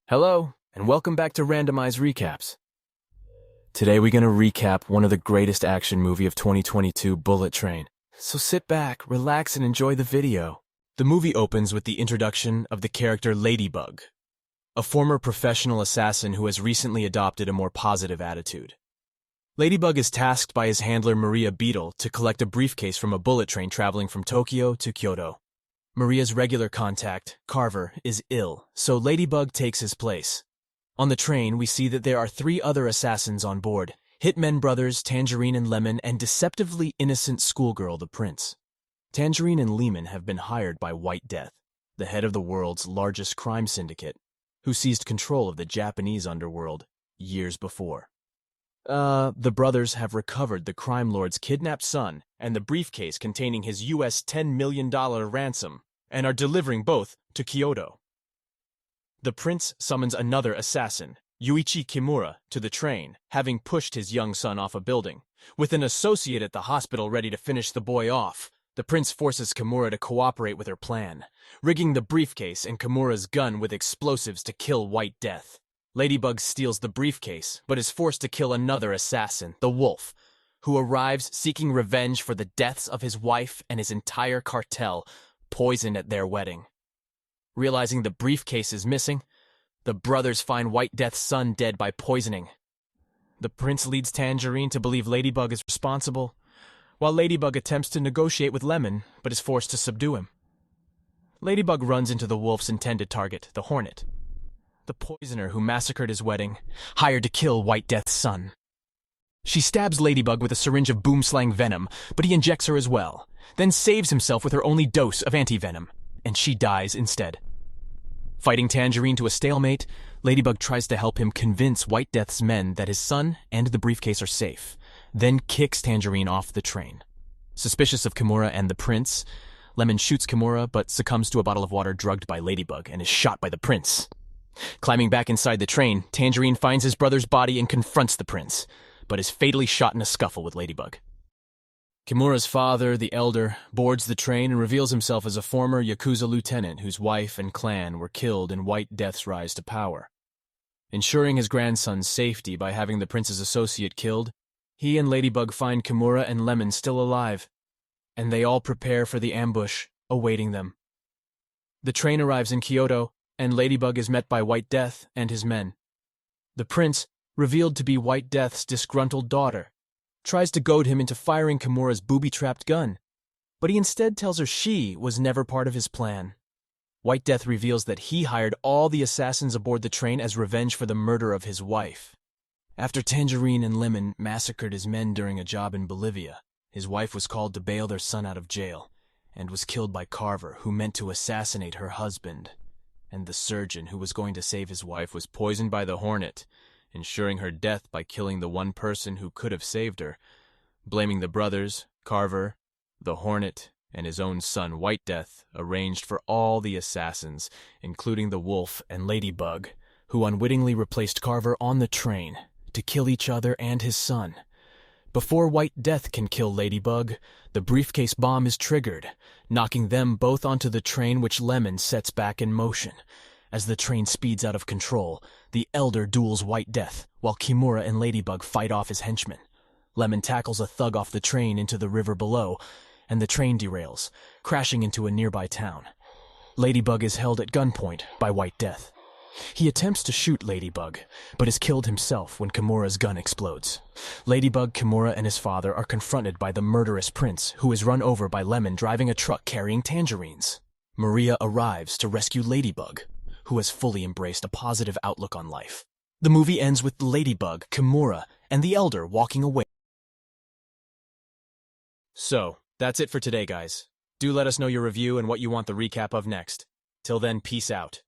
Hello, and welcome back to Randomized Recaps. Today we're going to recap one of the greatest action movie of 2022, Bullet Train. So sit back, relax, and enjoy the video. The movie opens with the introduction of the character Ladybug, a former professional assassin who has recently adopted a more positive attitude. Ladybug is tasked by his handler Maria Beetle to collect a briefcase from a bullet train traveling from Tokyo to Kyoto. Maria's regular contact, Carver, is ill, so Ladybug takes his place. On the train, we see that there are 3 other assassins on board, hitmen brothers Tangerine and Lemon, and deceptively innocent schoolgirl the Prince. Tangerine and Lemon have been hired by White Death, the head of the world's largest crime syndicate, who seized control of the Japanese underworld years before. The brothers have recovered the crime lord's kidnapped son and the briefcase containing his US $10 million ransom, and are delivering both to Kyoto. The prince summons another assassin, Yuichi Kimura, to the train, having pushed his young son off a building. With an associate at the hospital ready to finish the boy off, the prince forces Kimura to cooperate with her plan, rigging the briefcase and Kimura's gun with explosives to kill White Death. Ladybug steals the briefcase, but is forced to kill another assassin, the Wolf, who arrives seeking revenge for the deaths of his wife and his entire cartel, poisoned at their wedding. Realizing the briefcase is missing, the brothers find White Death's son dead by poisoning. The prince leads Tangerine to believe Ladybug is responsible, while Ladybug attempts to negotiate with Lemon, but is forced to subdue him. Ladybug runs into the Wolf's intended target, the Hornet, the poisoner who massacred his wedding, hired to kill White Death's son. She stabs Ladybug with a syringe of boomslang venom, but he injects her as well, then saves himself with her only dose of anti-venom, and she dies instead. Fighting Tangerine to a stalemate, Ladybug tries to help him convince White Death's men that his son and the briefcase are safe, then kicks Tangerine off the train. Suspicious of Kimura and the prince, Lemon shoots Kimura but succumbs to a bottle of water drugged by Ladybug and is shot by the prince. Climbing back inside the train, Tangerine finds his brother's body and confronts the prince, but is fatally shot in a scuffle with Ladybug. Kimura's father, the Elder, boards the train and reveals himself as a former Yakuza lieutenant whose wife and clan were killed in White Death's rise to power. Ensuring his grandson's safety by having the prince's associate killed, he and Ladybug find Kimura and Lemon still alive, and they all prepare for the ambush awaiting them. The train arrives in Kyoto, and Ladybug is met by White Death and his men. The prince, revealed to be White Death's disgruntled daughter, tries to goad him into firing Kimura's booby-trapped gun, but he instead tells her she was never part of his plan. White Death reveals that he hired all the assassins aboard the train as revenge for the murder of his wife. After Tangerine and Lemon massacred his men during a job in Bolivia, his wife was called to bail their son out of jail, and was killed by Carver, who meant to assassinate her husband. And the surgeon who was going to save his wife was poisoned by the Hornet, ensuring her death by killing the one person who could have saved her, blaming the brothers, Carver, the Hornet, and his own son White Death arranged for all the assassins, including the Wolf and Ladybug, who unwittingly replaced Carver on the train to kill each other and his son. Before White Death can kill Ladybug, the briefcase bomb is triggered, knocking them both onto the train, which Lemon sets back in motion. As the train speeds out of control, the Elder duels White Death, while Kimura and Ladybug fight off his henchmen. Lemon tackles a thug off the train into the river below, and the train derails, crashing into a nearby town. Ladybug is held at gunpoint by White Death. He attempts to shoot Ladybug, but is killed himself when Kimura's gun explodes. Ladybug, Kimura, and his father are confronted by the murderous prince, who is run over by Lemon driving a truck carrying tangerines. Maria arrives to rescue Ladybug, who has fully embraced a positive outlook on life. The movie ends with Ladybug, Kimura, and the Elder walking away. So, that's it for today, guys. Do let us know your review and what you want the recap of next. Till then, peace out.